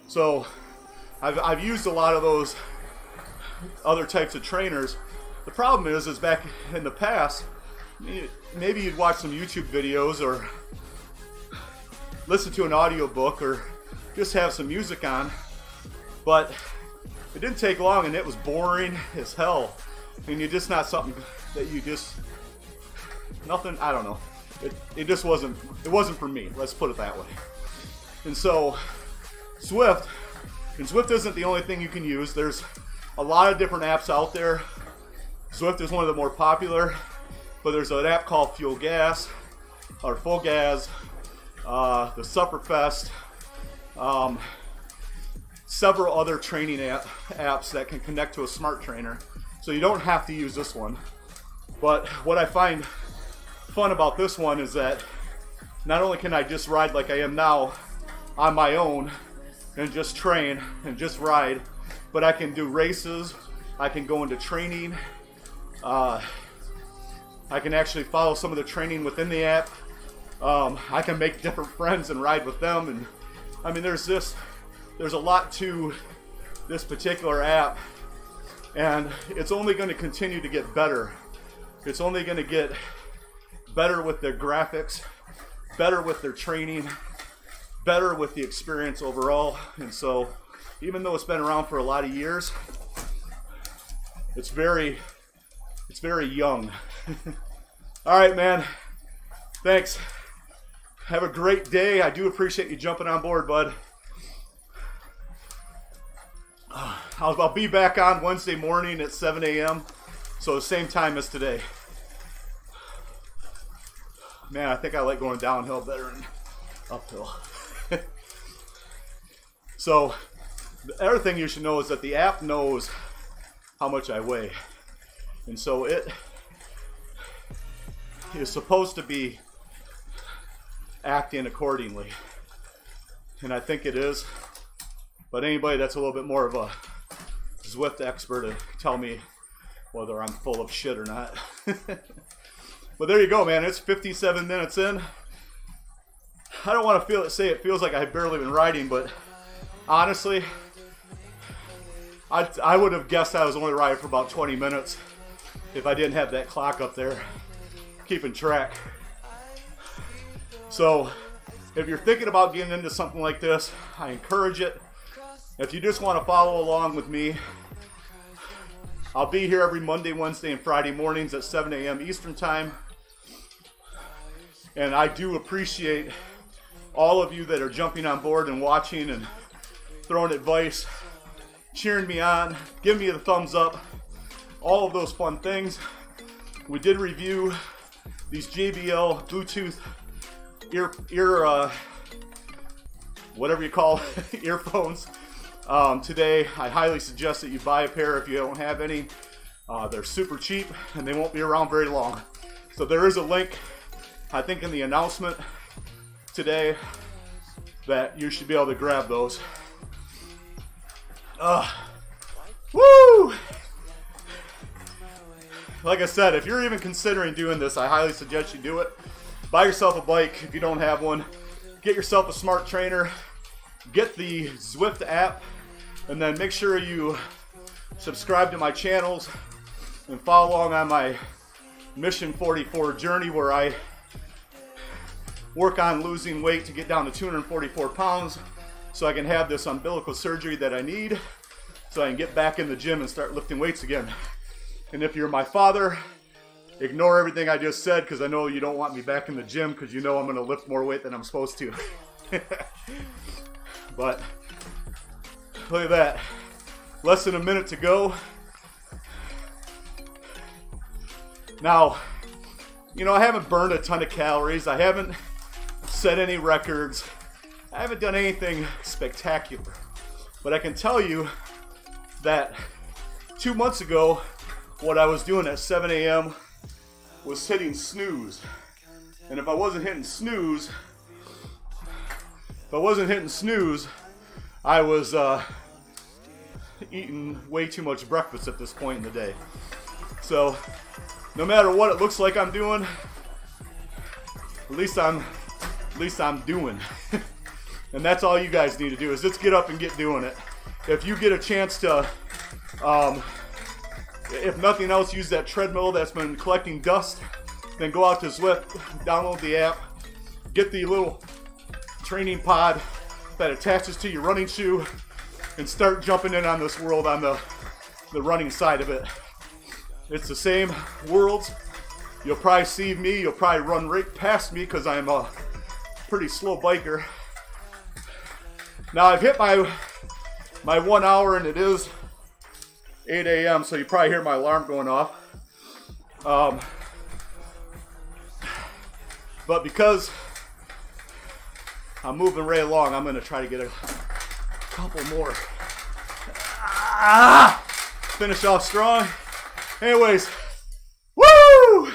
Speaker 1: So I've used a lot of those other types of trainers, The problem is back in the past, maybe you'd watch some YouTube videos or listen to an audiobook or just have some music on, but it didn't take long and it was boring as hell. And you're just not something that you just, nothing, I don't know. It just wasn't, it wasn't for me, let's put it that way. And so Zwift, and Zwift isn't the only thing you can use. There's a lot of different apps out there. Zwift is one of the more popular, but there's an app called Full Gas, the Sufferfest, several other training apps that can connect to a smart trainer. So you don't have to use this one. But what I find fun about this one is that not only can I just ride like I am now on my own and just train and just ride, but I can do races, I can go into training, I can actually follow some of the training within the app. I can make different friends and ride with them, and I mean there's a lot to this particular app, and it's only going to continue to get better. It's only going to get better with their graphics, better with their training, better with the experience overall. And so even though it's been around for a lot of years, it's very young. All right, man, thanks. Have a great day. I do appreciate you jumping on board, bud. I'll be back on Wednesday morning at 7 a.m. So the same time as today. Man, I think I like going downhill better than uphill. So the other thing you should know is that the app knows how much I weigh. And so it is supposed to be acting accordingly. And I think it is. But anybody that's a little bit more of a Zwift expert to tell me whether I'm full of shit or not. But there you go, man. It's 57 minutes in. I don't want to say it feels like I've barely been riding, but honestly, I would have guessed I was only riding for about 20 minutes if I didn't have that clock up there keeping track. So if you're thinking about getting into something like this, I encourage it. If you just want to follow along with me, I'll be here every Monday, Wednesday, and Friday mornings at 7 a.m. Eastern Time. And I do appreciate all of you that are jumping on board and watching and throwing advice, cheering me on, giving me the thumbs up, all of those fun things. We did review these JBL Bluetooth whatever you call earphones. Today, I highly suggest that you buy a pair if you don't have any. They're super cheap and they won't be around very long. So there is a link, I think, in the announcement today that you should be able to grab those. Woo! Like I said, if you're even considering doing this, I highly suggest you do it. Buy yourself a bike if you don't have one. Get yourself a smart trainer. Get the Zwift app. And then make sure you subscribe to my channels and follow along on my Mission 44 journey, where I work on losing weight to get down to 244 pounds so I can have this umbilical surgery that I need so I can get back in the gym and start lifting weights again. And if you're my father, ignore everything I just said, because I know you don't want me back in the gym because you know I'm going to lift more weight than I'm supposed to. But look at that. Less than a minute to go. Now, you know, I haven't burned a ton of calories. I haven't set any records. I haven't done anything spectacular. But I can tell you that 2 months ago, what I was doing at 7 a.m. was hitting snooze. And if I wasn't hitting snooze, I was eating way too much breakfast at this point in the day. So no matter what it looks like I'm doing, at least I'm doing. And that's all you guys need to do, is just get up and get doing it. If you get a chance to if nothing else, use that treadmill that's been collecting dust. Then go out to Zwift, download the app, get the little training pod that attaches to your running shoe, and start jumping in on this world on the running side of it. It's the same worlds. You'll probably see me, you'll probably run right past me because I'm a pretty slow biker. Now I've hit my 1 hour and it is 8 a.m. so you probably hear my alarm going off. But because I'm moving right along, I'm gonna try to get a couple more. Finish off strong. Anyways, woo!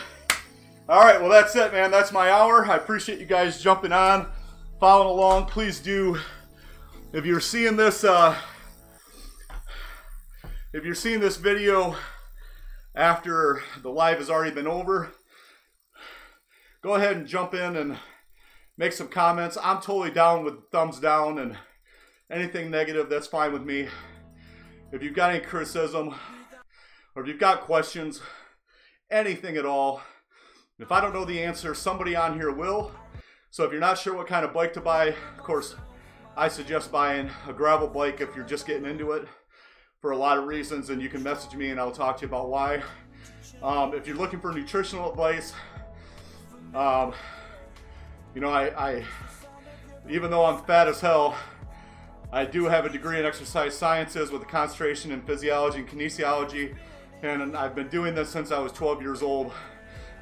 Speaker 1: All right, well that's it, man. That's my hour. I appreciate you guys jumping on, following along. Please do, if you're seeing this video after the live has already been over, go ahead and jump in and make some comments. I'm totally down with thumbs down, and anything negative, that's fine with me. If you've got any criticism, or if you've got questions, anything at all, if I don't know the answer, somebody on here will. So if you're not sure what kind of bike to buy, of course, I suggest buying a gravel bike if you're just getting into it for a lot of reasons, and you can message me and I'll talk to you about why. If you're looking for nutritional advice, you know, I even though I'm fat as hell, I do have a degree in exercise sciences with a concentration in physiology and kinesiology, and I've been doing this since I was 12 years old,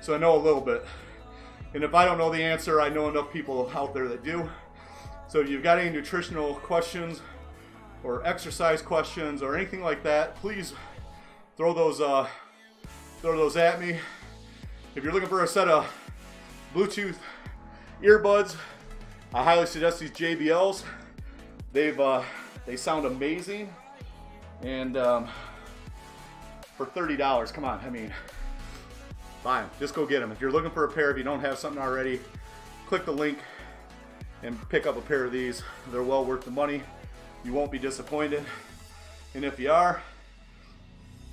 Speaker 1: so I know a little bit. And if I don't know the answer, I know enough people out there that do. So if you've got any nutritional questions or exercise questions or anything like that, please throw those at me. If you're looking for a set of Bluetooth earbuds, I highly suggest these JBLs. They sound amazing, and for $30, come on, I mean, buy them. Just go get them. If you're looking for a pair, if you don't have something already, click the link and pick up a pair of these. They're well worth the money. You won't be disappointed, and if you are,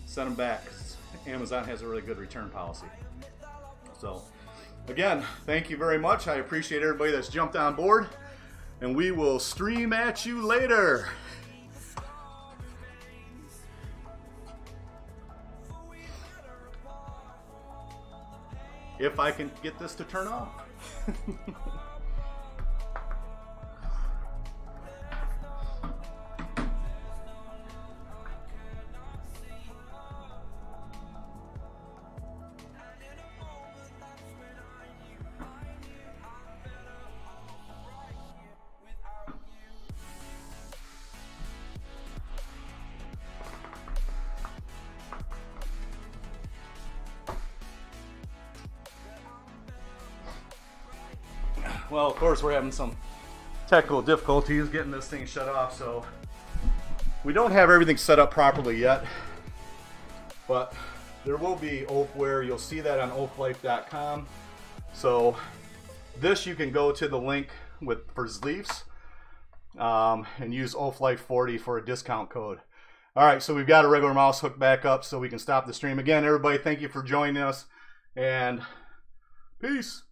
Speaker 1: send them back. Amazon has a really good return policy. So again, thank you very much. I appreciate everybody that's jumped on board, and we will stream at you later. If I can get this to turn off. Well, of course, we're having some technical difficulties getting this thing shut off, so we don't have everything set up properly yet, but there will be oafwear. You'll see that on oaflife.com. So this, you can go to the link for Zwift and use oaflife40 for a discount code. All right, so we've got a regular mouse hooked back up so we can stop the stream. Again, everybody, thank you for joining us, and peace.